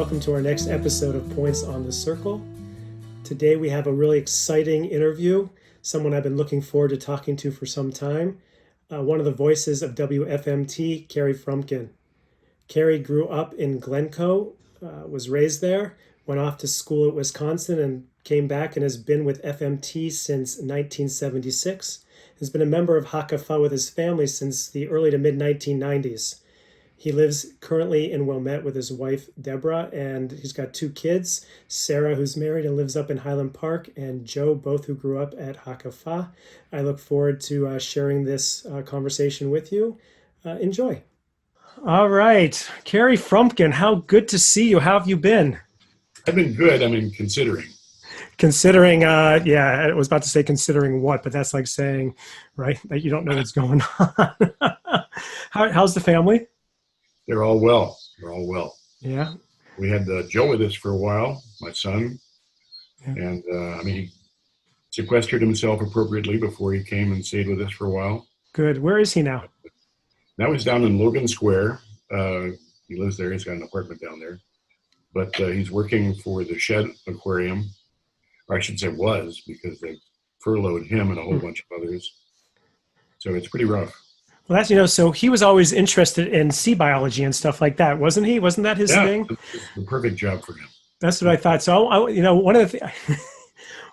welcome to our next episode of Points on the Circle. Today we have a really exciting interview, someone I've been looking forward to talking to for some time, one of the voices of WFMT, Kerry Frumkin. Kerry grew up in Glencoe, was raised there, went off to school at Wisconsin and came back and has been with FMT since 1976. Has been a member of Hakafah with his family since the early to mid 1990s. He lives currently in Wilmette with his wife, Deborah, and he's got two kids, Sarah, who's married and lives up in Highland Park, and Joe, both who grew up at Hakafah. I look forward to sharing this conversation with you. Enjoy. All right. Kerry Frumkin, how good to see you. How have you been? I've been good. I mean, considering. Yeah, I was about to say considering what, but that's like saying, right, that you don't know what's going on. How's the family? They're all well. They're all well. Yeah. We had Joe with us for a while, my son. Yeah. And, he sequestered himself appropriately before he came and stayed with us for a while. Good. Where is he now? Now he's down in Logan Square. He lives there. He's got an apartment down there. But he's working for the Shed Aquarium. Or I should say was, because they furloughed him and a whole bunch of others. So it's pretty rough. Well, that's, so he was always interested in sea biology and stuff like that, wasn't he? Wasn't that his thing? It's the perfect job for him. That's what I thought. So,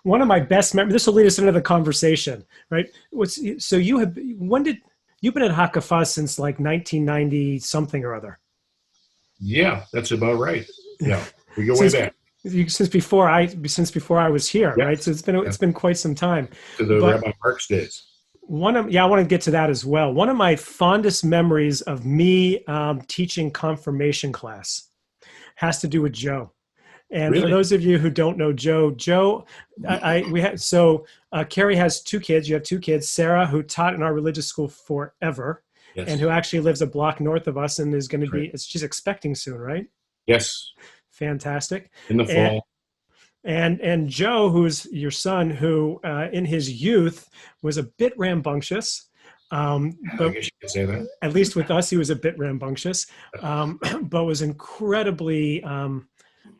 one of my best memories, this will lead us into the conversation, right? You've been at Hakafah since like 1990 something or other. Yeah, that's about right. Yeah, we go way back. Since before I was here, yeah. Right? So it's been quite some time. To the Rabbi Marks days. I want to get to that as well. One of my fondest memories of me teaching confirmation class has to do with Joe. And really? For those of you who don't know Joe, Kerry has two kids. You have two kids, Sarah, who taught in our religious school forever, yes. And who actually lives a block north of us and is going to she's expecting soon, right? Yes. Fantastic. In the fall. And Joe, who's your son, who in his youth was a bit rambunctious. But I guess you could say that. At least with us, he was a bit rambunctious, but was incredibly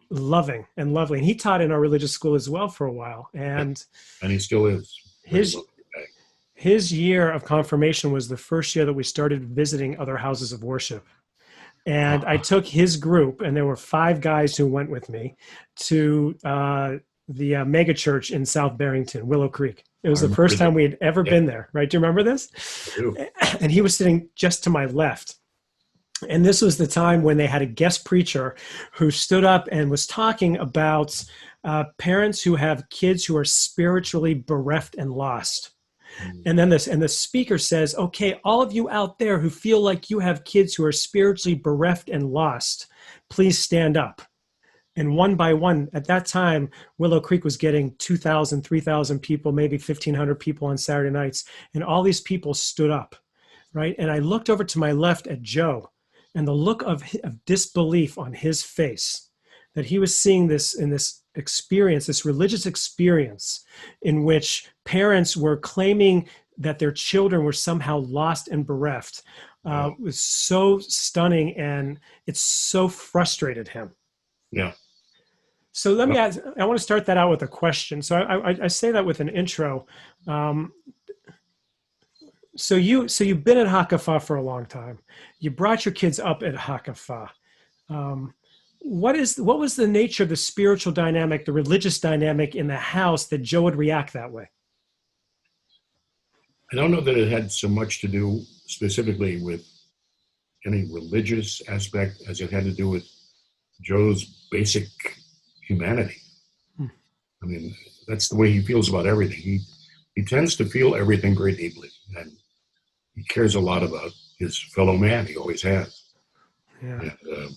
loving and lovely. And he taught in our religious school as well for a while. And he still is. His year of confirmation was the first year that we started visiting other houses of worship. And I took his group, and there were 5 guys who went with me to the mega church in South Barrington, Willow Creek. It was the first time we had ever been there, right? Do you remember this? I do. And he was sitting just to my left. And this was the time when they had a guest preacher who stood up and was talking about parents who have kids who are spiritually bereft and lost. And then the speaker says, okay, all of you out there who feel like you have kids who are spiritually bereft and lost, please stand up. And one by one, at that time, Willow Creek was getting 2,000, 3,000 people, maybe 1,500 people on Saturday nights. And all these people stood up, right? And I looked over to my left at Joe, and the look of disbelief on his face, that he was seeing this in this experience, this religious experience in which parents were claiming that their children were somehow lost and bereft, was so stunning, and it so frustrated him. Yeah. So let me ask, I want to start that out with a question. So I say that with an intro. So you've been at Hakafah for a long time. You brought your kids up at Hakafah. What was the nature of the spiritual dynamic, the religious dynamic in the house that Joe would react that way? I don't know that it had so much to do specifically with any religious aspect as it had to do with Joe's basic humanity. I mean, that's the way he feels about everything. He tends to feel everything very deeply, and he cares a lot about his fellow man. He always has. Yeah. And,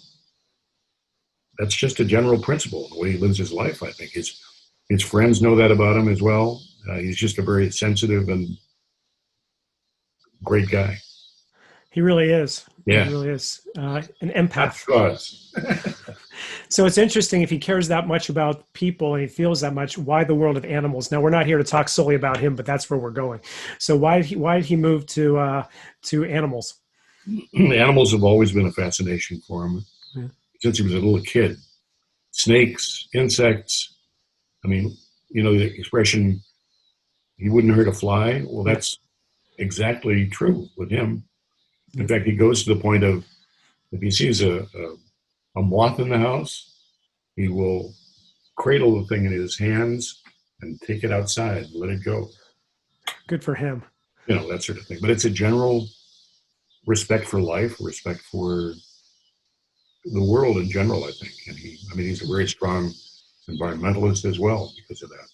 that's just a general principle, the way he lives his life, I think. His friends know that about him as well. He's just a very sensitive and great guy. He really is. Yeah. He really is. An empath. That's So it's interesting, if he cares that much about people and he feels that much, why the world of animals? Now, we're not here to talk solely about him, but that's where we're going. So why did he move to animals? Animals have always been a fascination for him. Yeah. Since he was a little kid. snakes, insects. I mean, the expression, he wouldn't hurt a fly. Well, that's exactly true with him. In fact, he goes to the point of, if he sees a moth in the house, he will cradle the thing in his hands and take it outside and let it go. Good for him. That sort of thing. But it's a general respect for life, respect for the world in general, I think. And he's a very strong environmentalist as well because of that.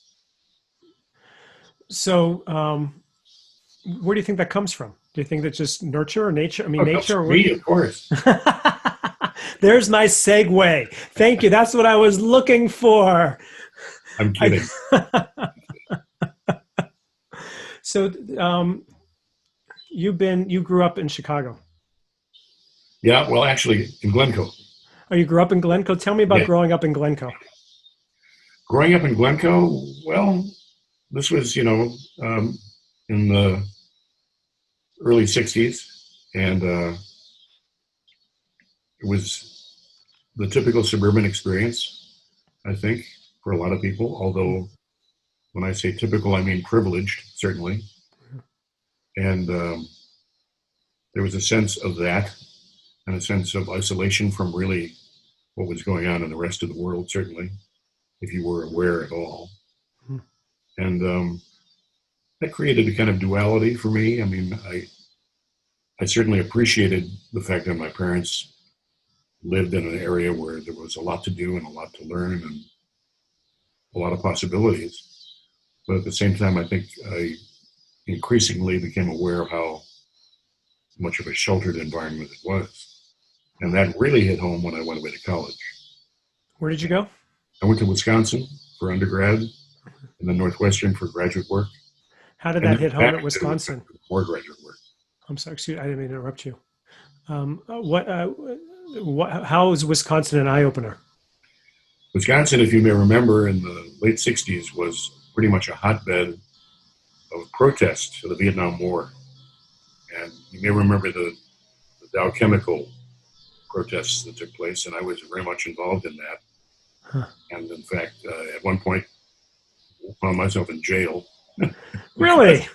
So, where do you think that comes from? Do you think that's just nurture or nature? I mean, nature or me, of course. There's my segue. Thank you. That's what I was looking for. I'm kidding. So, you grew up in Chicago. Yeah, well, actually, in Glencoe. Oh, you grew up in Glencoe? Tell me about growing up in Glencoe. Growing up in Glencoe, well, this was, in the early 60s, and it was the typical suburban experience, I think, for a lot of people, although when I say typical, I mean privileged, certainly. And there was a sense of that, and a sense of isolation from really what was going on in the rest of the world, certainly, if you were aware at all. And that created a kind of duality for me. I mean, I certainly appreciated the fact that my parents lived in an area where there was a lot to do and a lot to learn and a lot of possibilities. But at the same time, I think I increasingly became aware of how much of a sheltered environment it was. And that really hit home when I went away to college. Where did you go? I went to Wisconsin for undergrad and then Northwestern for graduate work. How did that hit home at Wisconsin? More graduate work. I'm sorry, excuse me, I didn't mean to interrupt you. How is Wisconsin an eye-opener? Wisconsin, if you may remember, in the late 60s was pretty much a hotbed of protests for the Vietnam War. And you may remember the Dow Chemical protests that took place, and I was very much involved in that. Huh. And in fact, at one point, found myself in jail. Really?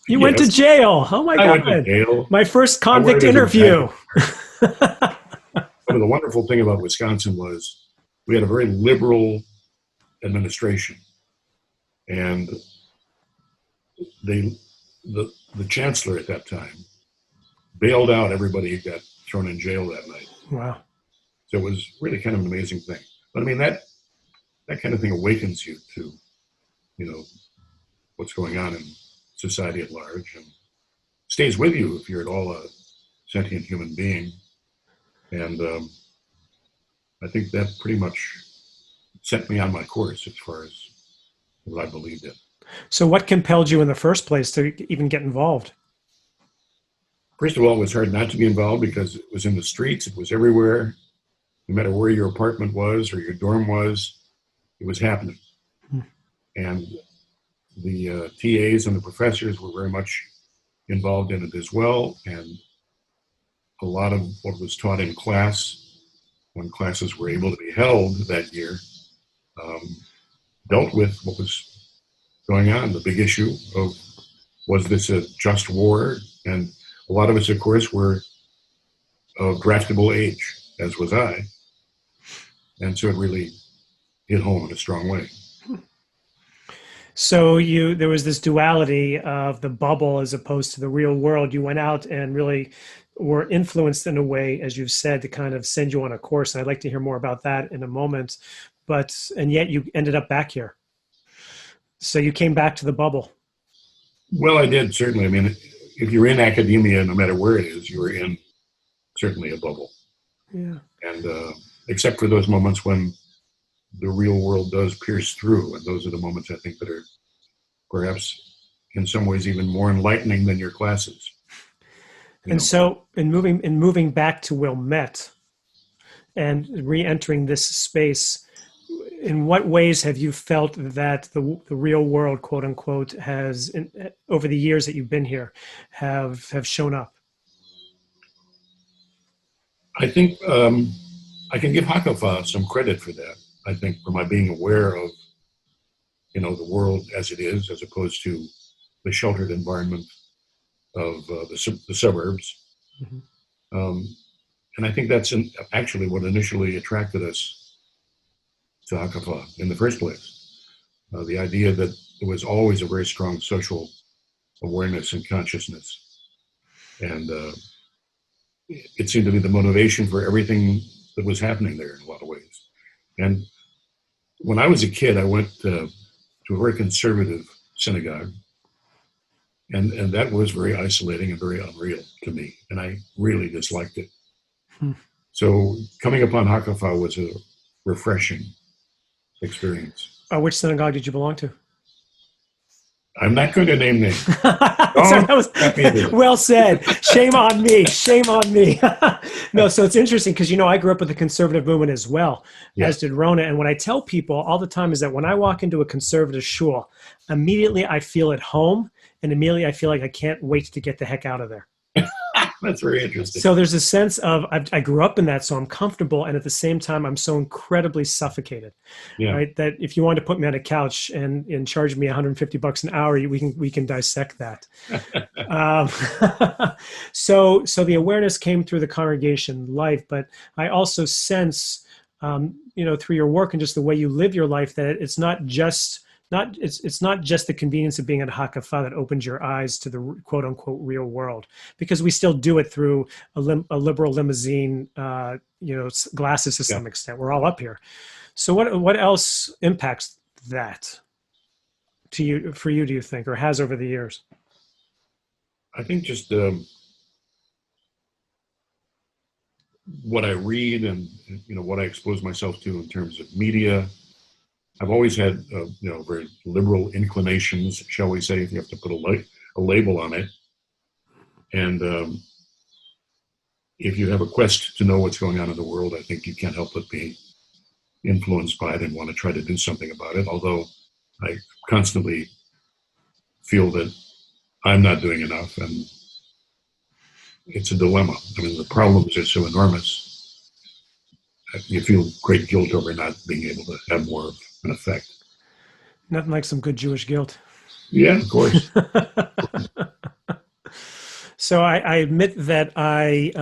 You went to jail? Oh my God! I went to jail. My first convict interview. But the wonderful thing about Wisconsin was we had a very liberal administration, and the chancellor at that time bailed out everybody who got thrown in jail that night. Wow! So it was really kind of an amazing thing. But I mean, that kind of thing awakens you to, what's going on in society at large, and stays with you if you're at all a sentient human being. And I think that pretty much set me on my course as far as what I believed in. So what compelled you in the first place to even get involved? First of all, it was hard not to be involved because it was in the streets. It was everywhere. No matter where your apartment was or your dorm was, it was happening. And the TAs and the professors were very much involved in it as well. And a lot of what was taught in class, when classes were able to be held that year, dealt with what was going on, the big issue of, was this a just war? And a lot of us, of course, were of draftable age, as was I. And so it really hit home in a strong way. So there was this duality of the bubble as opposed to the real world. You went out and really were influenced in a way, as you've said, to kind of send you on a course. And I'd like to hear more about that in a moment. And yet you ended up back here. So you came back to the bubble. Well, I did, certainly. I mean, if you're in academia, no matter where it is, you're in certainly a bubble. Yeah. And except for those moments when the real world does pierce through. And those are the moments, I think, that are perhaps in some ways even more enlightening than your classes. So in moving back to Wilmette and re-entering this space, in what ways have you felt that the real world, quote unquote, has, over the years that you've been here, have shown up? I think I can give Hakofa some credit for that. I think, for my being aware of, the world as it is, as opposed to the sheltered environment of the suburbs. Mm-hmm. And I think that's actually what initially attracted us to Hakafa in the first place. The idea that there was always a very strong social awareness and consciousness. And it seemed to be the motivation for everything that was happening there in a lot of ways. And when I was a kid, I went to a very conservative synagogue. And that was very isolating and very unreal to me. And I really disliked it. So coming upon Hakafa was a refreshing experience. Which synagogue did you belong to? I'm not going to name names. Sorry, that was well said. Shame on me. Shame on me. No, so it's interesting because, I grew up with the conservative movement as well, as did Rona. And what I tell people all the time is that when I walk into a conservative shul, immediately I feel at home and immediately I feel like I can't wait to get the heck out of there. That's very interesting. So there's a sense of, I grew up in that, so I'm comfortable. And at the same time, I'm so incredibly suffocated, right? That if you wanted to put me on a couch and charge me $150 an hour, we can dissect that. So the awareness came through the congregation life, but I also sense, through your work and just the way you live your life, that it's not just the convenience of being at Hakafa that opens your eyes to the quote unquote real world, because we still do it through a liberal limousine, glasses to some extent. We're all up here. So what else impacts that for you, do you think, or has over the years? I think just what I read and, what I expose myself to in terms of media. I've always had, very liberal inclinations, shall we say, if you have to put a label on it. And if you have a quest to know what's going on in the world, I think you can't help but be influenced by it and want to try to do something about it. Although I constantly feel that I'm not doing enough, and it's a dilemma. I mean, the problems are so enormous. You feel great guilt over not being able to have more of an effect. Nothing like some good Jewish guilt. Yeah, of course. So I admit that I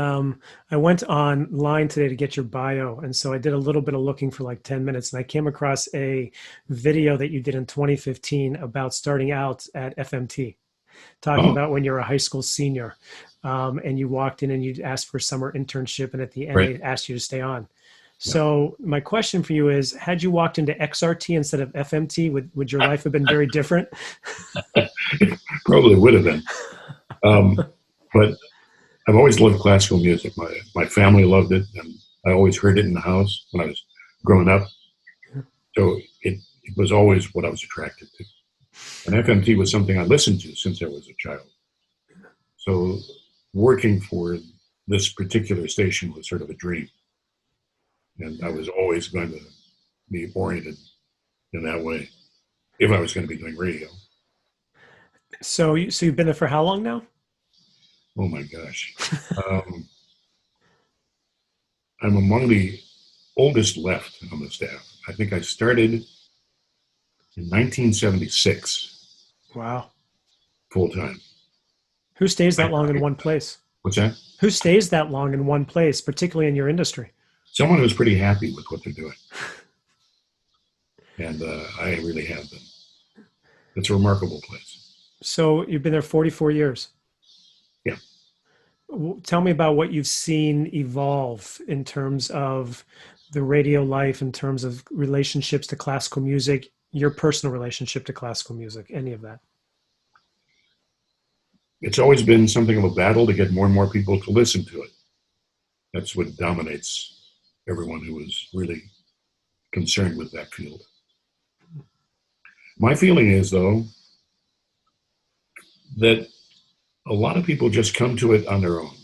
went online today to get your bio, and so I did a little bit of looking for like 10 minutes, and I came across a video that you did in 2015 about starting out at FMT, talking about when you're a high school senior, and you walked in and you asked for a summer internship, and at the end they asked you to stay on. So my question for you is, had you walked into XRT instead of FMT, would your life have been very different? Probably would have been. But I've always loved classical music. My family loved it, and I always heard it in the house when I was growing up. So it was always what I was attracted to. And FMT was something I listened to since I was a child. So working for this particular station was sort of a dream. And I was always going to be oriented in that way if I was going to be doing radio. So you've been there for how long now? Oh my gosh. I'm among the oldest left on the staff. I think I started in 1976. Wow. Full time. Who stays that long in one place? What's that? Who stays that long in one place, particularly in your industry? Someone who's pretty happy with what they're doing. And I really have been. It's a remarkable place. So you've been there 44 years. Yeah. Tell me about what you've seen evolve in terms of the radio life, in terms of relationships to classical music, your personal relationship to classical music, any of that. It's always been something of a battle to get more and more people to listen to it. That's what dominates everyone who is really concerned with that field. My feeling is, though, that a lot of people just come to it on their own.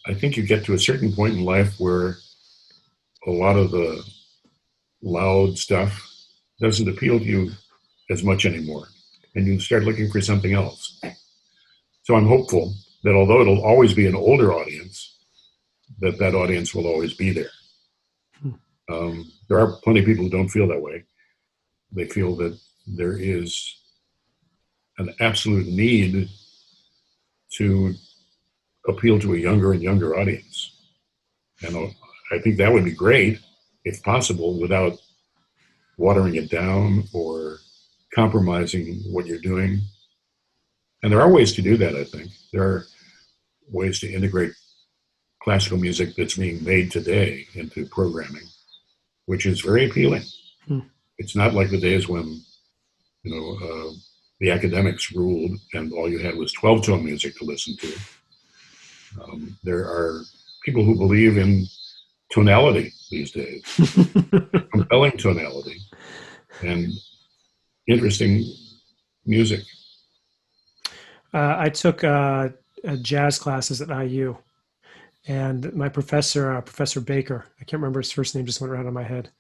I think you get to a certain point in life where a lot of the loud stuff doesn't appeal to you as much anymore, and you start looking for something else. So I'm hopeful that although it'll always be an older audience, that audience will always be there. There are plenty of people who don't feel that way. They feel that there is an absolute need to appeal to a younger and younger audience. And I think that would be great, if possible, without watering it down or compromising what you're doing. And there are ways to do that, I think. There are ways to integrate classical music that's being made today into programming, which is very appealing. Hmm. It's not like the days when, the academics ruled and all you had was 12-tone music to listen to. There are people who believe in tonality these days, compelling tonality, and interesting music. I took jazz classes at IU, and my professor, Professor Baker, I can't remember his first name, just went right out of my head,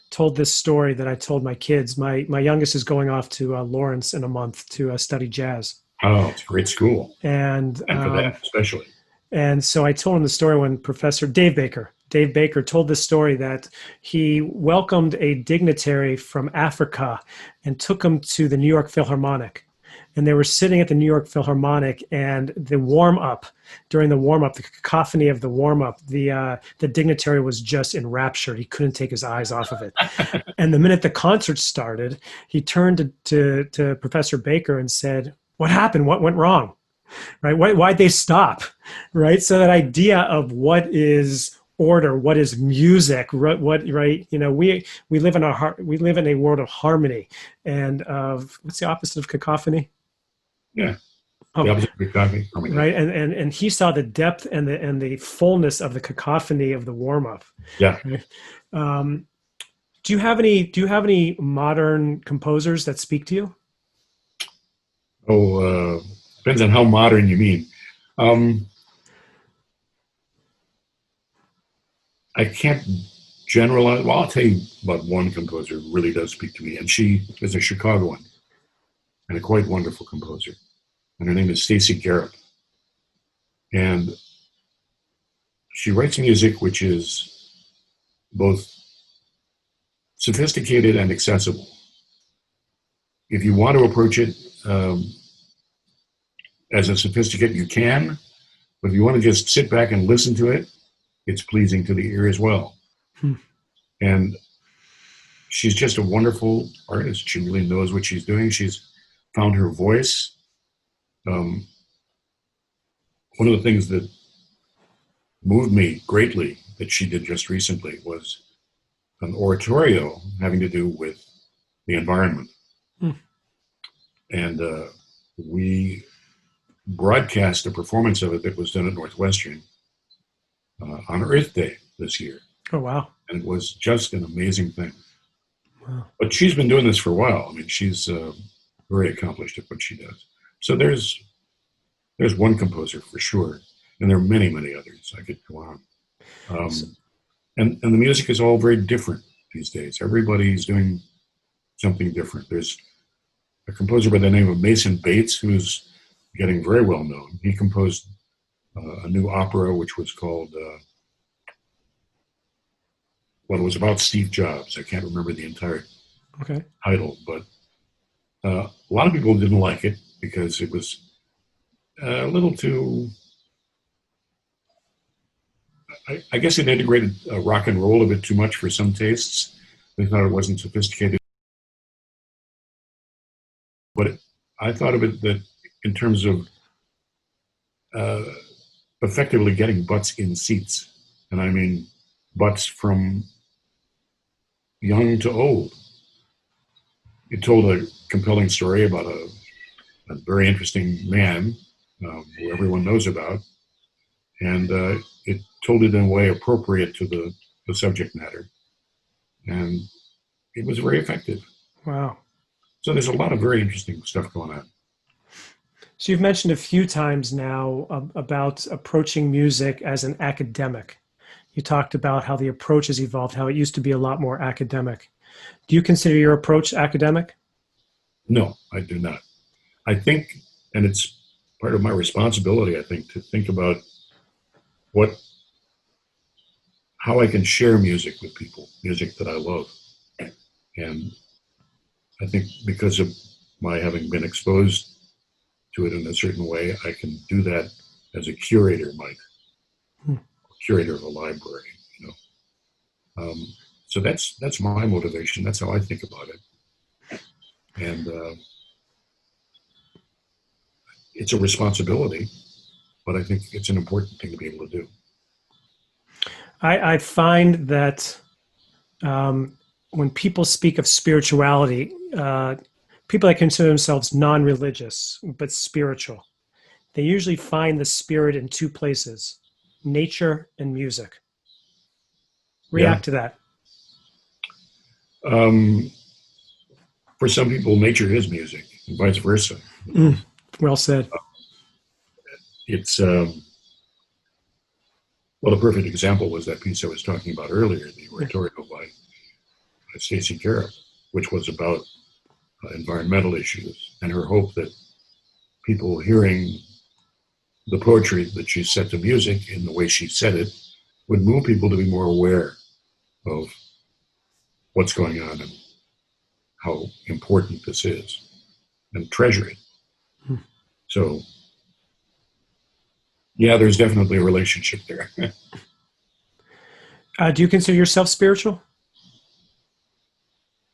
told this story that I told my kids. My youngest is going off to Lawrence in a month to study jazz. Oh, it's a great school. And for that, especially. And so I told him the story when Professor Dave Baker told this story that he welcomed a dignitary from Africa and took him to the New York Philharmonic. And they were sitting at the New York Philharmonic, and during the warm-up, the cacophony of the warm-up, the dignitary was just enraptured. He couldn't take his eyes off of it. And the minute the concert started, he turned to Professor Baker and said, "What happened? What went wrong? Right? Why'd they stop?" Right? So that idea of what is order, what is music, right? We live in a world of harmony and of, what's the opposite of cacophony? Yeah. The opposite of cacophony. Right. And he saw the depth and the fullness of the cacophony of the warm-up. Yeah. Right? Do you have any modern composers that speak to you? Depends on how modern you mean. I can't generalize. Well, I'll tell you about one composer who really does speak to me, and she is a Chicagoan and a quite wonderful composer. And her name is Stacey Garrett. And she writes music which is both sophisticated and accessible. If you want to approach it as a sophisticate, you can. But if you want to just sit back and listen to it, it's pleasing to the ear as well. And she's just a wonderful artist. She really knows what she's doing. She's found her voice. One of the things that moved me greatly that she did just recently was an oratorio having to do with the environment. And we broadcast a performance of it that was done at Northwestern on Earth Day this year. Oh, wow. And it was just an amazing thing. Wow. But she's been doing this for a while. I mean, she's very accomplished at what she does. So there's one composer for sure, and there are many, many others. I could go on. And the music is all very different these days. Everybody's doing something different. There's a composer by the name of Mason Bates who's getting very well known. He composed a new opera which was called, it was about Steve Jobs. I can't remember the entire title, but a lot of people didn't like it because it was a little too, I guess it integrated rock and roll a bit too much for some tastes. They thought it wasn't sophisticated. But I thought of it that in terms of effectively getting butts in seats, and I mean butts from young to old. It told a compelling story about a very interesting man who everyone knows about, and it told it in a way appropriate to the subject matter, and it was very effective. Wow. So there's a lot of very interesting stuff going on. So you've mentioned a few times now about approaching music as an academic. You talked about how the approach has evolved, how it used to be a lot more academic. Do you consider your approach academic? No, I do not. I think, and it's part of my responsibility, I think, to think about how I can share music with people, music that I love. And I think because of my having been exposed to it in a certain way, I can do that as a curator might, curator of a library, you know. So that's my motivation. That's how I think about it. And it's a responsibility, but I think it's an important thing to be able to do. I find that when people speak of spirituality, people that consider themselves non-religious but spiritual, they usually find the spirit in two places: nature and music. Yeah. React to that. For some people, nature is music, and vice versa. You know? Well said. It's well, a perfect example was that piece I was talking about earlier, the oratorio by Stacey Kerry, which was about environmental issues and her hope that people hearing the poetry that she set to music in the way she said it would move people to be more aware of what's going on and how important this is and treasure it. So, yeah, there's definitely a relationship there. Do you consider yourself spiritual?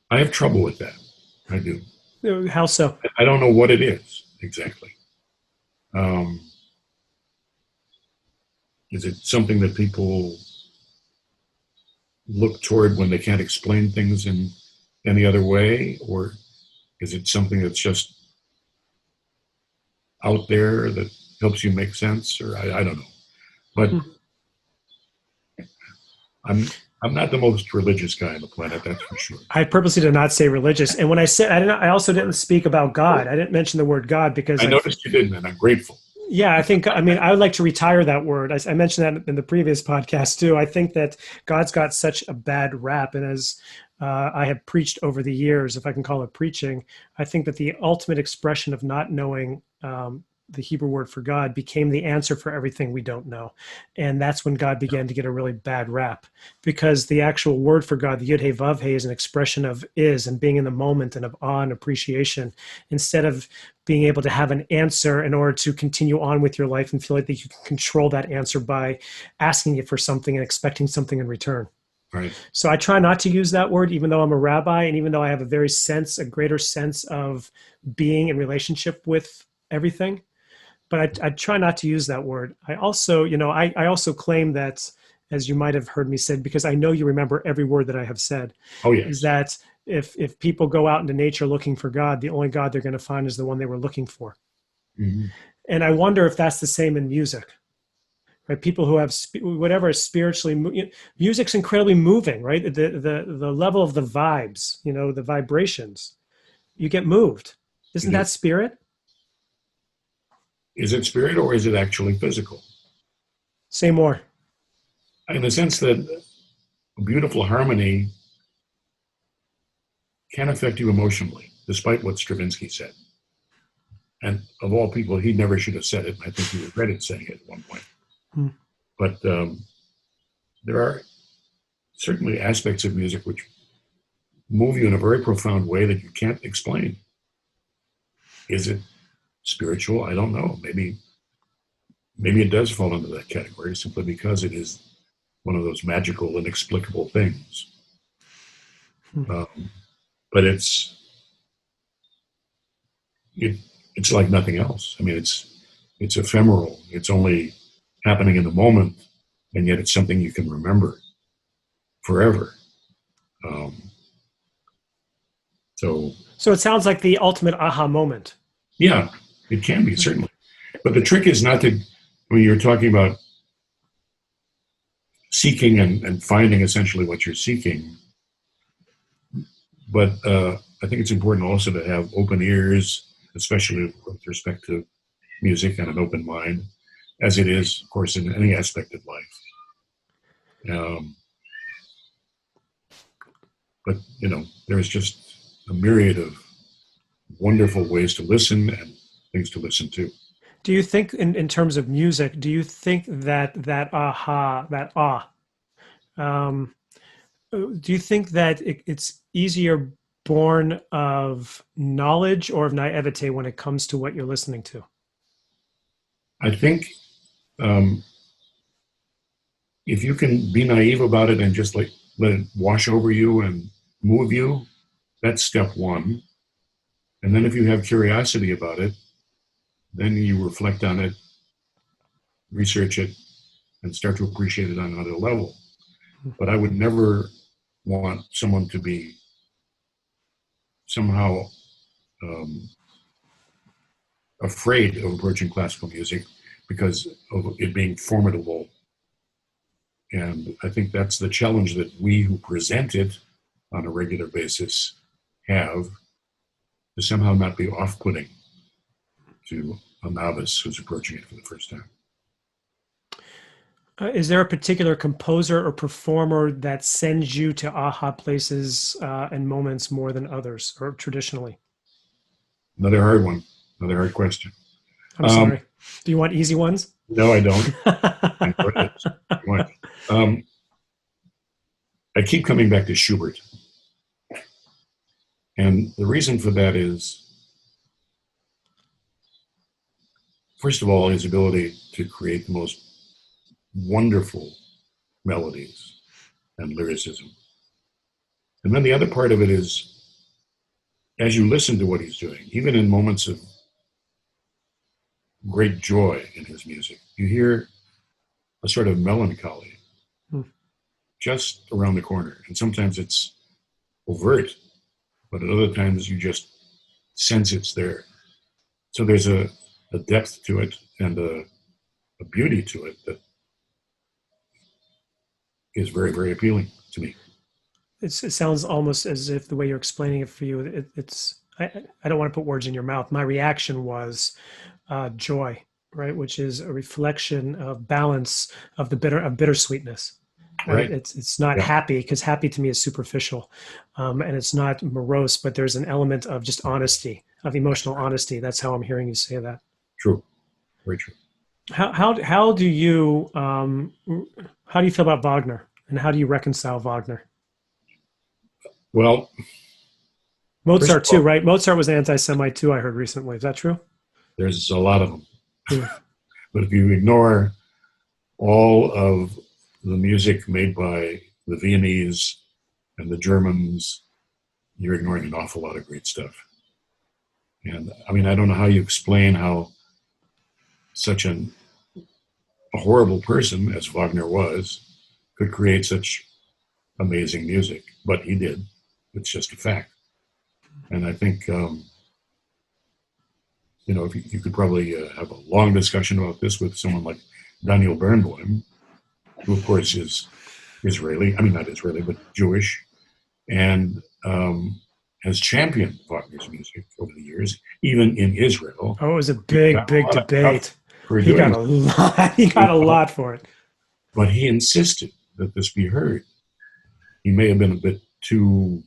I have trouble with that. I do. How so? I don't know what it is exactly. Um, is it something that people look toward when they can't explain things in any other way? Or is it something that's just out there that helps you make sense? Or I don't know. But I'm not the most religious guy on the planet, that's for sure. I purposely did not say religious. And when I said, I also didn't speak about God. I didn't mention the word God because I noticed you didn't, and I'm grateful. Yeah, I would like to retire that word. I mentioned that in the previous podcast too. I think that God's got such a bad rap. And as I have preached over the years, if I can call it preaching, I think that the ultimate expression of not knowing the Hebrew word for God became the answer for everything we don't know. And that's when God began to get a really bad rap, because the actual word for God, the Yud Hey Vav Hey, is an expression of is and being in the moment and of awe and appreciation, instead of being able to have an answer in order to continue on with your life and feel like that you can control that answer by asking it for something and expecting something in return. Right. So I try not to use that word, even though I'm a rabbi, and even though I have a greater sense of being in relationship with everything. But I try not to use that word. I also, I also claim that, as you might have heard me said, because I know you remember every word that I have said, oh, yes. is that if people go out into nature looking for God, the only God they're going to find is the one they were looking for. Mm-hmm. And I wonder if that's the same in music. Right, people who have whatever is spiritually, music's incredibly moving. Right, the level of the vibes, the vibrations, you get moved. Isn't that spirit? Is it spirit or is it actually physical? Say more. In the sense that a beautiful harmony can affect you emotionally, despite what Stravinsky said. And of all people, he never should have said it. I think he regretted saying it at one point. But there are certainly aspects of music which move you in a very profound way that you can't explain. Is it spiritual? I don't know. Maybe it does fall into that category simply because it is one of those magical, inexplicable things. But it's like nothing else. I mean, it's ephemeral. It's only happening in the moment, and yet it's something you can remember forever. So it sounds like the ultimate aha moment. Yeah, it can be, certainly. But the trick is not to, when you're talking about seeking and finding essentially what you're seeking, but I think it's important also to have open ears, especially with respect to music, and an open mind, as it is, of course, in any aspect of life. But, there's just a myriad of wonderful ways to listen and things to listen to. Do you think, in terms of music, do you think that awe Do you think that it's easier born of knowledge or of naivete when it comes to what you're listening to? I think um, if you can be naive about it and just let it wash over you and move you, that's step one. And then if you have curiosity about it, then you reflect on it, research it, and start to appreciate it on another level. But I would never want someone to be somehow um, afraid of approaching classical music because of it being formidable. And I think that's the challenge that we who present it on a regular basis have, to somehow not be off-putting to a novice who's approaching it for the first time. Is there a particular composer or performer that sends you to aha places and moments more than others, or traditionally? Another hard one, another hard question. I'm sorry. Do you want easy ones? No, I don't. I know it is. I keep coming back to Schubert. And the reason for that is, first of all, his ability to create the most wonderful melodies and lyricism. And then the other part of it is, as you listen to what he's doing, even in moments of great joy in his music, you hear a sort of melancholy just around the corner. And sometimes it's overt, but at other times you just sense it's there. So there's a depth to it and a beauty to it that is very, very appealing to me. It sounds almost as if the way you're explaining it for you, I don't want to put words in your mouth. My reaction was joy, right? Which is a reflection of balance of bittersweetness. Right? It's not happy, because happy to me is superficial, and it's not morose, but there's an element of just honesty, of emotional honesty. That's how I'm hearing you say that. True, very true. How do you feel about Wagner, and how do you reconcile Wagner? Well, Mozart too, right? Mozart was anti-Semite too, I heard recently. Is that true? There's a lot of them. But if you ignore all of the music made by the Viennese and the Germans, you're ignoring an awful lot of great stuff. And I mean, I don't know how you explain how such a horrible person as Wagner was could create such amazing music, but he did. It's just a fact. And I think, if you could probably have a long discussion about this with someone like Daniel Barenboim, who of course is Israeli, I mean not Israeli, but Jewish, and has championed Wagner's music over the years, even in Israel. Oh, it was a big debate. He got a lot. He got a lot for it. But he insisted that this be heard. He may have been a bit too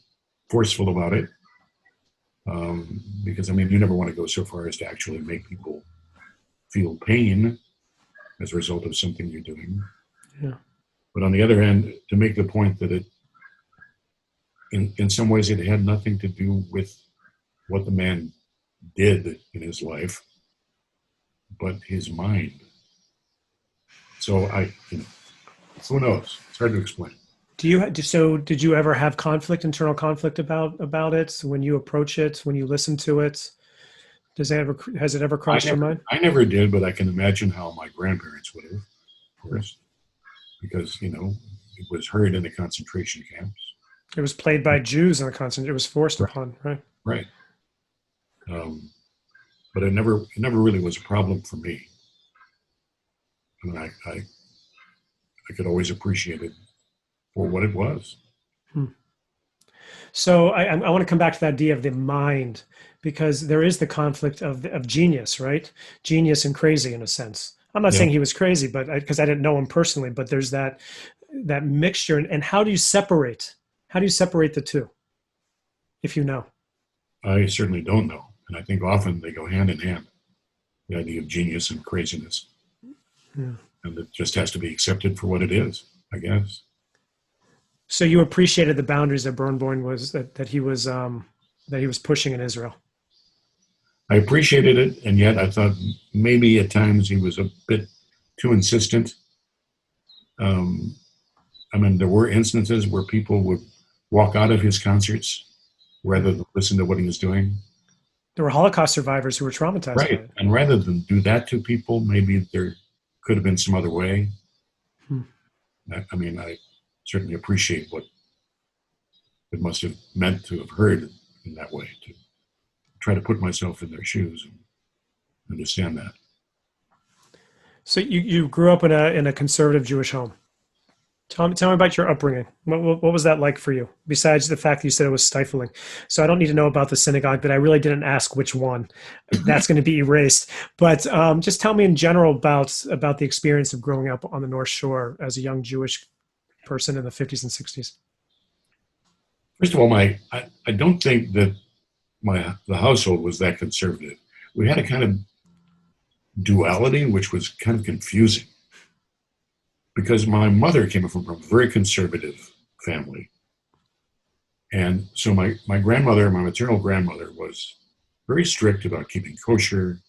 forceful about it, because I mean, you never want to go so far as to actually make people feel pain as a result of something you're doing. Yeah. But on the other hand, to make the point that in some ways it had nothing to do with what the man did in his life, but his mind. So who knows? It's hard to explain. Did you ever have internal conflict about it when you approach it, when you listen to it? Has it ever crossed your mind? I never did, but I can imagine how my grandparents would have, of course, because it was heard in the concentration camps. It was played by Jews in the concentration. It was forced upon, right? Right. But it never really was a problem for me. I mean, I could always appreciate it for what it was. So I want to come back to the idea of the mind, because there is the conflict of genius, right? Genius and crazy, in a sense. I'm not saying he was crazy, but because I didn't know him personally, but there's that mixture. And how do you separate? How do you separate the two, if you know? I certainly don't know. And I think often they go hand in hand, the idea of genius and craziness. Yeah. And it just has to be accepted for what it is, I guess. So you appreciated the boundaries that Burnborn was that he was pushing in Israel. I appreciated it, and yet I thought maybe at times he was a bit too insistent. Um, I mean, there were instances where people would walk out of his concerts rather than listen to what he was doing. There were Holocaust survivors who were traumatized by Right. it. And rather than do that to people, maybe there could have been some other way. Hmm. I mean, I certainly appreciate what it must have meant to have heard in that way, to try to put myself in their shoes and understand that. So you grew up in a conservative Jewish home. Tell me about your upbringing. What was that like for you? Besides the fact that you said it was stifling. So I don't need to know about the synagogue, but I really didn't ask which one. That's going to be erased. But just tell me in general about the experience of growing up on the North Shore as a young Jewish person in the 50s and 60s. First of all, I don't think that the household was that conservative. We had a kind of duality, which was kind of confusing because my mother came from a very conservative family. And so my grandmother, my maternal grandmother, was very strict about keeping kosher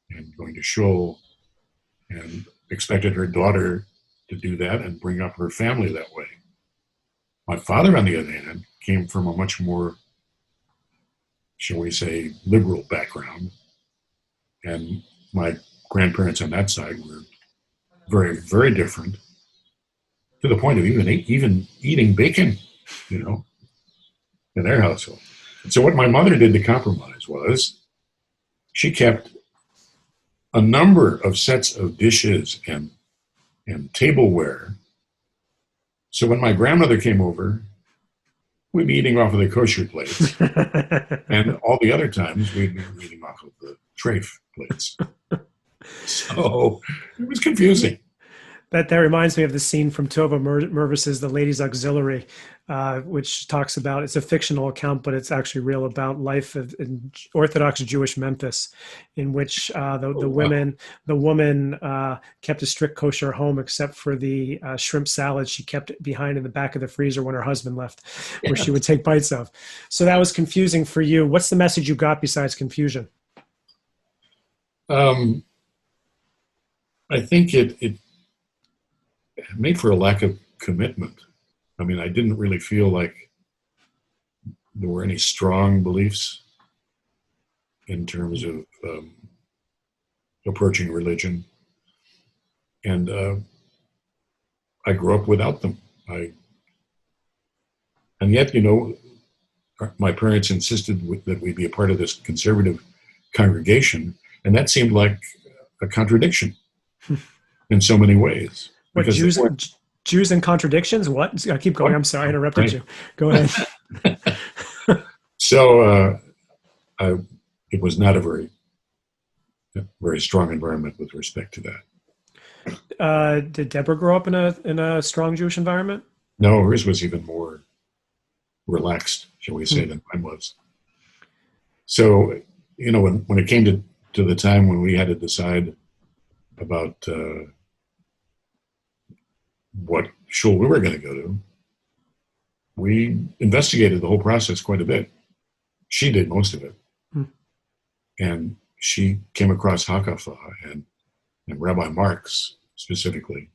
and going to shul and expected her daughter to do that and bring up her family that way. My father, on the other hand, came from a much more, shall we say, liberal background. And my grandparents on that side were very, very different, to the point of even eating bacon, you know, in their household. So what my mother did to compromise was she kept a number of sets of dishes and tableware. So when my grandmother came over, we'd be eating off of the kosher plates. And all the other times we'd be eating off of the treif plates. So it was confusing. That reminds me of the scene from Tova Mervis's The Ladies Auxiliary, which talks about, it's a fictional account, but it's actually real, about life in Orthodox Jewish Memphis, in which the woman kept a strict kosher home except for the shrimp salad she kept behind in the back of the freezer when her husband left, where she would take bites of. So that was confusing for you. What's the message you got besides confusion? I think it made for a lack of commitment. I mean, I didn't really feel like there were any strong beliefs in terms of approaching religion. And I grew up without them. And yet, you know, my parents insisted that we be a part of this conservative congregation, and that seemed like a contradiction in so many ways. What, Jews and contradictions? What? I keep going. I'm sorry, I interrupted you. Go ahead. So it was not a very strong environment with respect to that. Did Deborah grow up in a strong Jewish environment? No, hers was even more relaxed, shall we say, than mine was. So, you know, when it came to the time when we had to decide about what shul we were going to go to, we investigated the whole process quite a bit. She did most of it. And she came across Hakafa and Rabbi Marks specifically,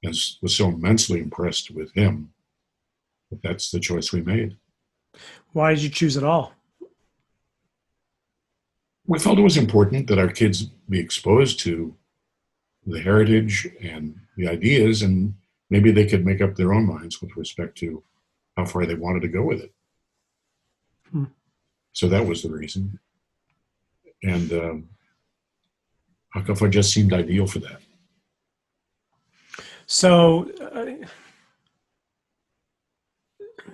and was so immensely impressed with him that that's the choice we made. Why did you choose it all? We felt it was important that our kids be exposed to the heritage and the ideas, and maybe they could make up their own minds with respect to how far they wanted to go with it. So that was the reason. And Hakafa just seemed ideal for that. So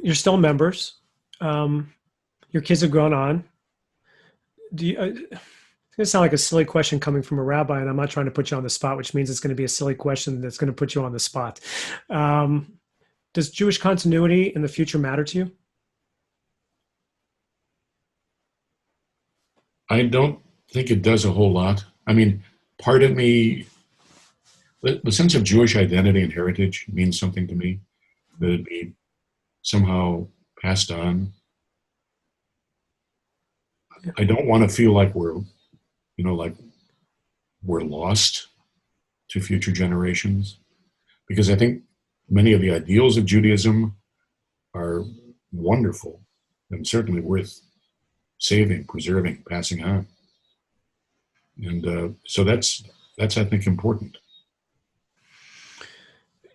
you're still members. Your kids have grown on. It's going to sound like a silly question coming from a rabbi, and I'm not trying to put you on the spot, which means it's going to be a silly question that's going to put you on the spot. Does Jewish continuity in the future matter to you? I don't think it does a whole lot. I mean, part of me, the sense of Jewish identity and heritage means something to me, that it be somehow passed on. I don't want to feel like like we're lost to future generations, because I think many of the ideals of Judaism are wonderful and certainly worth saving, preserving, passing on. And so that's I think important.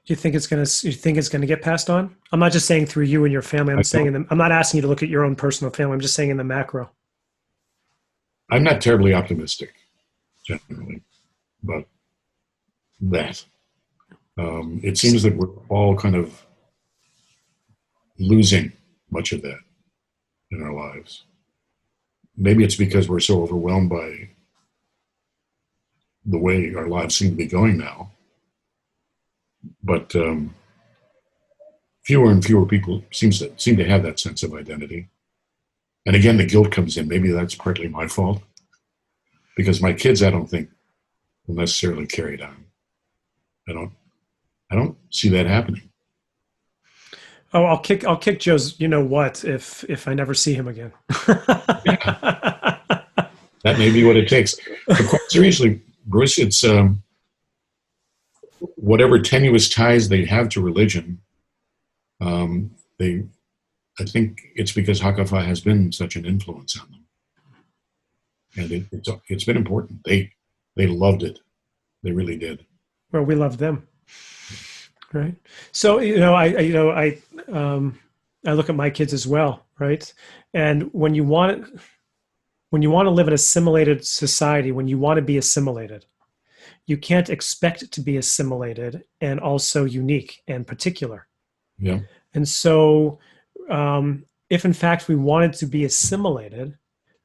You think it's gonna get passed on? I'm not just saying through you and your family. I'm not asking you to look at your own personal family. I'm just saying in the macro. I'm not terribly optimistic generally about that. It seems that we're all kind of losing much of that in our lives. Maybe it's because we're so overwhelmed by the way our lives seem to be going now. But fewer and fewer people seem to have that sense of identity. And again, the guilt comes in. Maybe that's partly my fault, because my kids, I don't think, will necessarily carry it on. I don't see that happening. Oh, I'll kick Joe's. You know what? If I never see him again. Yeah. That may be what it takes. But quite seriously, Bruce, it's whatever tenuous ties they have to religion. I think it's because Hakafa has been such an influence on them, and it's been important. They loved it. They really did. Well, we love them, right? So I look at my kids as well, right? And when you want to live in an assimilated society, when you want to be assimilated, you can't expect to be assimilated and also unique and particular. Yeah. And so, if in fact we wanted to be assimilated,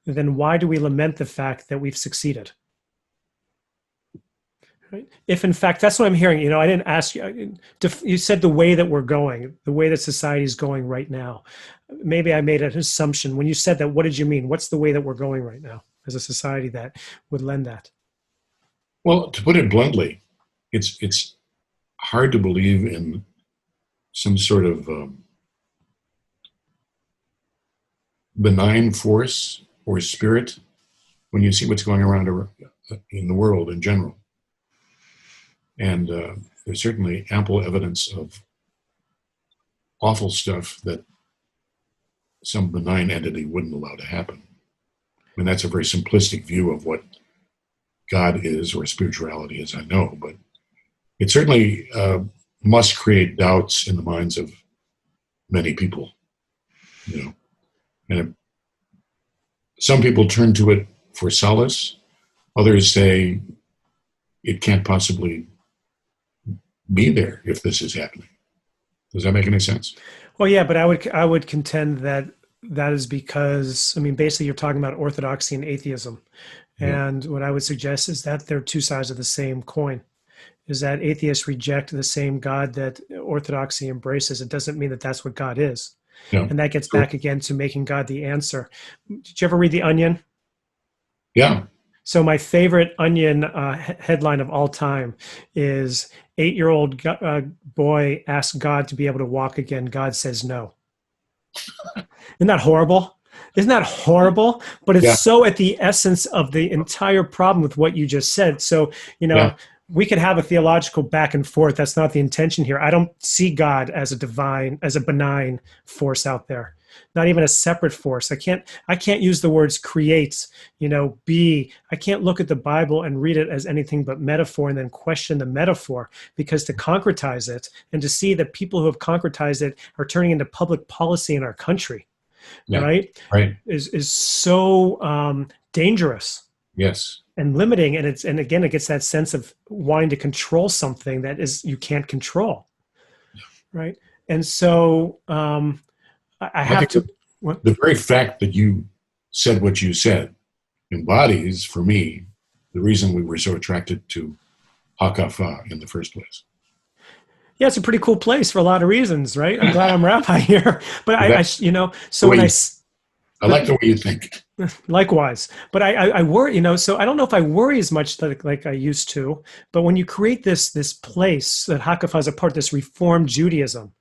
then why do we lament the fact that we've succeeded? Right? If in fact, that's what I'm hearing. I didn't ask you. You said the way that we're going, the way that society is going right now. Maybe I made an assumption when you said that. What did you mean? What's the way that we're going right now as a society that would lend that? Well, to put it bluntly, it's hard to believe in some sort of benign force or spirit when you see what's going around in the world in general. And there's certainly ample evidence of awful stuff that some benign entity wouldn't allow to happen. I mean, that's a very simplistic view of what God is or spirituality is, I know, but it certainly must create doubts in the minds of many people, And some people turn to it for solace. Others say it can't possibly be there if this is happening. Does that make any sense? Well, yeah, but I would contend that is because, basically you're talking about orthodoxy and atheism. Yeah. And what I would suggest is that they're two sides of the same coin. Is that atheists reject the same God that orthodoxy embraces. It doesn't mean that that's what God is. Yeah. And that gets back again to making God the answer. Did you ever read The Onion? Yeah. So my favorite Onion headline of all time is 8-year-old boy asks God to be able to walk again. God says no. Isn't that horrible? Isn't that horrible? But it's so at the essence of the entire problem with what you just said. So, we could have a theological back and forth. That's not the intention here. I don't see God as a benign force out there. Not even a separate force. I can't use the words create, be. I can't look at the Bible and read it as anything but metaphor and then question the metaphor, because to concretize it and to see that people who have concretized it are turning into public policy in our country, right, is so dangerous. Yes. And limiting, and again, it gets that sense of wanting to control something that is you can't control, right? And so I have to. The very fact that you said what you said embodies, for me, the reason we were so attracted to Hakafa in the first place. Yeah, it's a pretty cool place for a lot of reasons, right? I'm glad I'm rabbi here, but I like the way you think. Likewise, but I worry, so I don't know if I worry as much like I used to, but when you create this place that Hakafa is a part, this Reformed Judaism,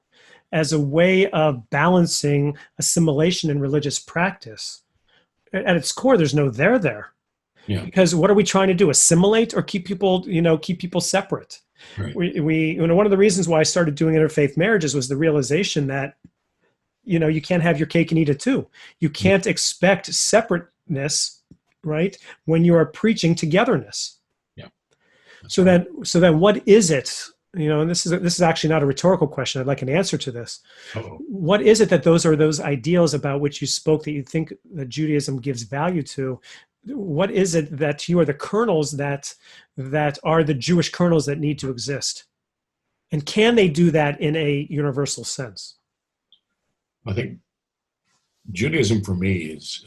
as a way of balancing assimilation and religious practice. At its core, there's no there there. Yeah. Because what are we trying to do? Assimilate or keep people, keep people separate? Right. One of the reasons why I started doing interfaith marriages was the realization that, you can't have your cake and eat it too. You can't expect separateness, right, when you are preaching togetherness. Yeah. So then what is it? And this is actually not a rhetorical question. I'd like an answer to this. Uh-oh. What is it that those are those ideals about which you spoke that you think that Judaism gives value to? What is it that you are the kernels that are the Jewish kernels that need to exist? And can they do that in a universal sense? I think Judaism for me is,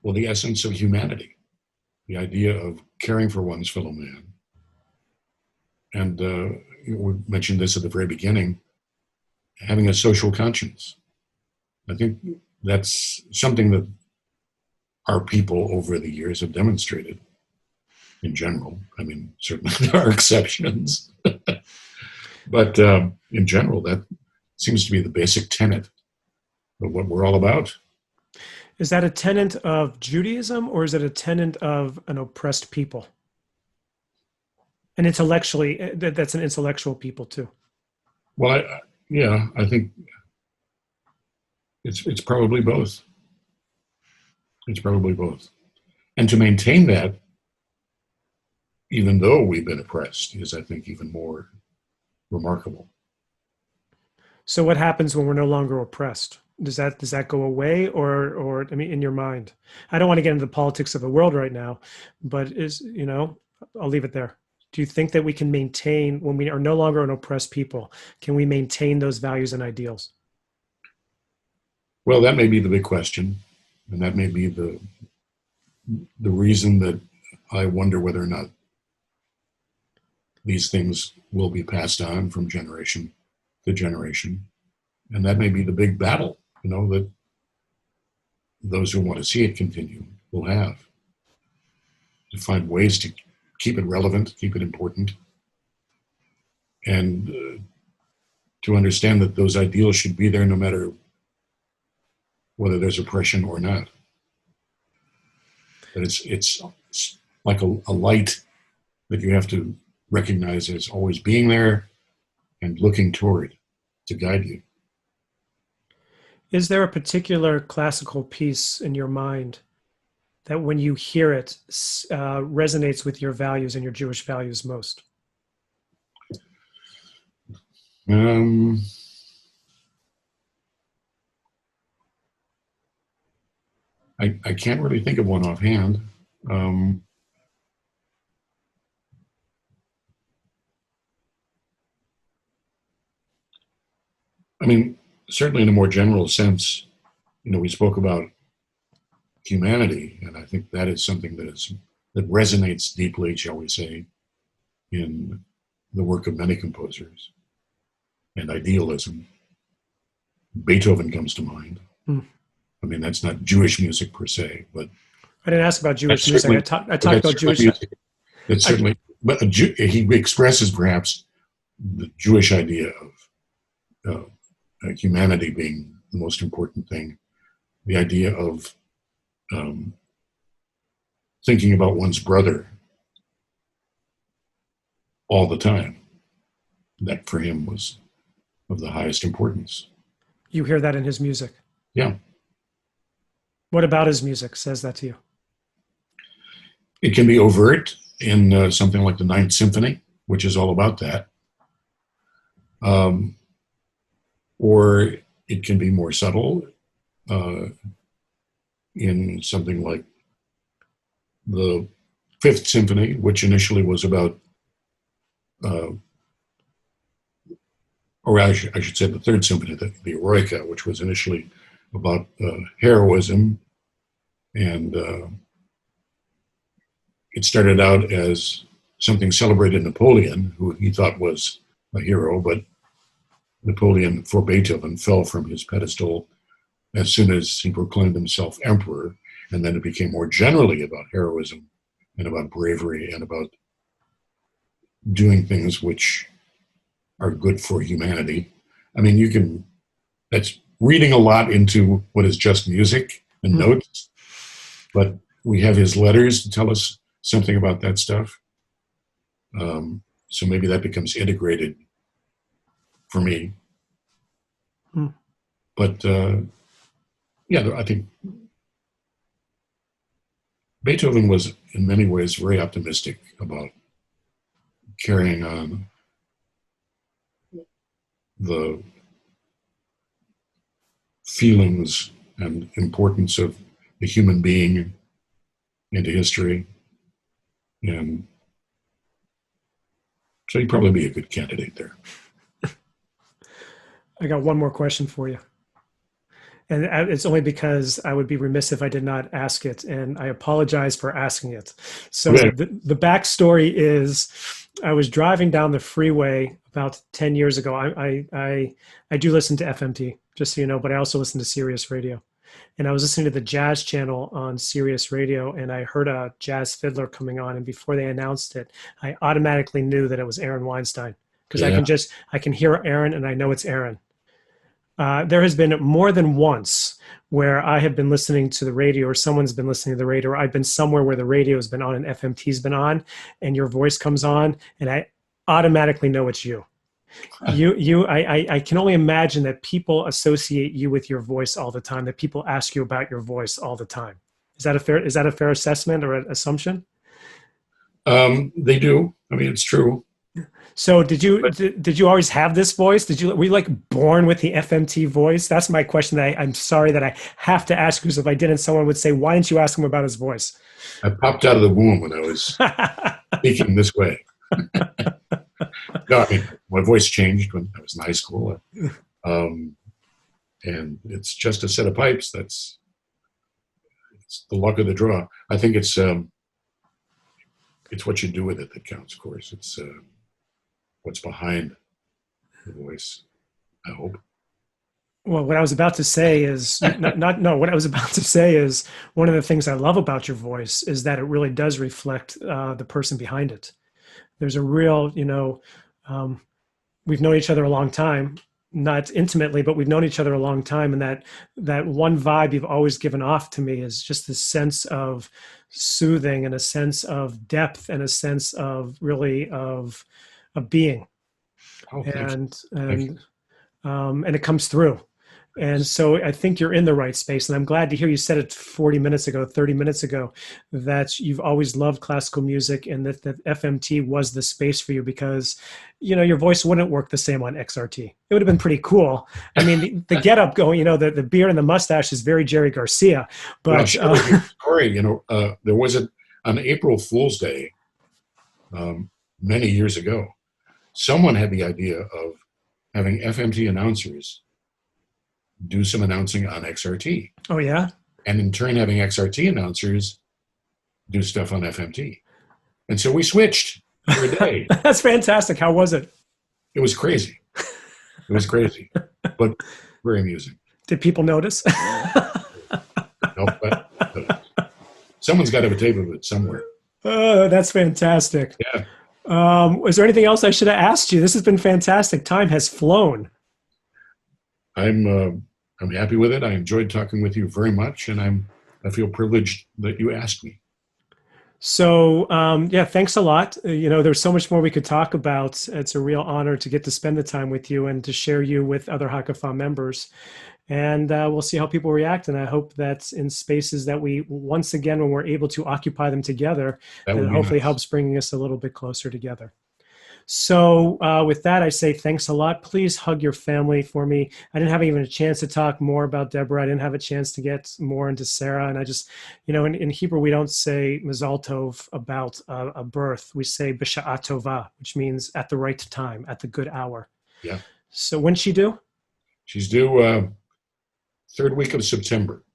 the essence of humanity, the idea of caring for one's fellow man. And we mentioned this at the very beginning, having a social conscience. I think that's something that our people over the years have demonstrated in general. I mean, certainly there are exceptions. But in general, that seems to be the basic tenet of what we're all about. Is that a tenet of Judaism, or is it a tenet of an oppressed people? And intellectually, that's an intellectual people too. Well, I think it's probably both. It's probably both. And to maintain that, even though we've been oppressed, is, I think, even more remarkable. So what happens when we're no longer oppressed? Does that go away, or I mean, in your mind? I don't want to get into the politics of the world right now, but I'll leave it there. Do you think that we can maintain, when we are no longer an oppressed people, can we maintain those values and ideals? Well, that may be the big question, and that may be the reason that I wonder whether or not these things will be passed on from generation to generation. And that may be the big battle, that those who want to see it continue will have, to find ways to keep it relevant, keep it important, and to understand that those ideals should be there no matter whether there's oppression or not. That it's like a light that you have to recognize as always being there and looking toward to guide you. Is there a particular classical piece in your mind that when you hear it resonates with your values and your Jewish values most? I can't really think of one offhand. I mean, certainly in a more general sense, we spoke about humanity, and I think that is something that resonates deeply, shall we say, in the work of many composers. And idealism. Beethoven comes to mind. I mean, that's not Jewish music per se, but I didn't ask about Jewish music. I talked about Jewish music. That's certainly, but he expresses perhaps the Jewish idea of humanity being the most important thing. The idea of thinking about one's brother all the time. That for him was of the highest importance. You hear that in his music? Yeah. What about his music says that to you? It can be overt in something like the Ninth Symphony, which is all about that. Or it can be more subtle in something like the Fifth Symphony, which initially was about, or I should say the Third Symphony, the Eroica, which was initially about heroism. And it started out as something celebrated Napoleon, who he thought was a hero, but Napoleon, for Beethoven, fell from his pedestal as soon as he proclaimed himself emperor. And then it became more generally about heroism and about bravery and about doing things which are good for humanity. I mean, that's reading a lot into what is just music and notes, but we have his letters to tell us something about that stuff. So maybe that becomes integrated for me. But yeah, I think Beethoven was in many ways very optimistic about carrying on the feelings and importance of the human being into history. And so he'd probably be a good candidate there. I got one more question for you. And it's only because I would be remiss if I did not ask it, and I apologize for asking it. So the backstory is, I was driving down the freeway about 10 years ago. I do listen to FMT, just so you know, but I also listen to Sirius Radio. And I was listening to the jazz channel on Sirius Radio, and I heard a jazz fiddler coming on. And before they announced it, I automatically knew that it was Aaron Weinstein, because I can hear Aaron, and I know it's Aaron. There has been more than once where I have been listening to the radio, or someone's been listening to the radio, or I've been somewhere where the radio has been on and FMT's been on, and your voice comes on, and I automatically know it's you. I can only imagine that people associate you with your voice all the time, that people ask you about your voice all the time. Is that a fair assessment or an assumption? They do. I mean, it's true. So did you always have this voice? Were you like born with the FMT voice? That's my question that I'm sorry that I have to ask, because if I didn't, someone would say, why didn't you ask him about his voice? I popped out of the womb when I was speaking this way. No, I mean, my voice changed when I was in high school. And it's just a set of pipes. It's the luck of the draw. I think it's what you do with it that counts, of course. It's what's behind the voice, I hope. Well, what I was about to say is what I was about to say is, one of the things I love about your voice is that it really does reflect the person behind it. There's a real, we've known each other a long time, not intimately, but we've known each other a long time. And that one vibe you've always given off to me is just this sense of soothing, and a sense of depth, and a sense of really of being. Oh, and it comes through. And so I think you're in the right space. And I'm glad to hear you said it 30 minutes ago, that you've always loved classical music, and that FMT was the space for you, because, your voice wouldn't work the same on XRT. It would have been pretty cool. I mean, the get up going, the beard and the mustache is very Jerry Garcia, but story, there was on April Fool's Day, many years ago, someone had the idea of having FMT announcers do some announcing on XRT. Oh, yeah? And in turn, having XRT announcers do stuff on FMT. And so we switched for a day. That's fantastic. How was it? It was crazy. It was crazy, but very amusing. Did people notice? No, but someone's got to have a tape of it somewhere. Oh, that's fantastic. Yeah. Is there anything else I should have asked you? This has been fantastic. Time has flown. I'm happy with it. I enjoyed talking with you very much, and I feel privileged that you asked me. So, yeah, thanks a lot. There's so much more we could talk about. It's a real honor to get to spend the time with you and to share you with other Hackathon members. And we'll see how people react. And I hope that in spaces that we, once again, when we're able to occupy them together, that hopefully helps bringing us a little bit closer together. So with that, I say thanks a lot. Please hug your family for me. I didn't have even a chance to talk more about Deborah. I didn't have a chance to get more into Sarah. And I just, in Hebrew, we don't say Mazal Tov about a birth. We say B'sha'a Tova, which means at the right time, at the good hour. Yeah. So when's she due? She's due third week of September.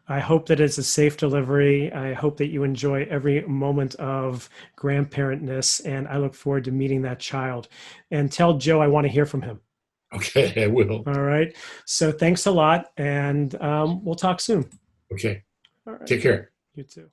I hope that it's a safe delivery. I hope that you enjoy every moment of grandparentness, and I look forward to meeting that child. And tell Joe I want to hear from him. Okay, I will. All right. So thanks a lot, and we'll talk soon. Okay. All right. Take care. You too.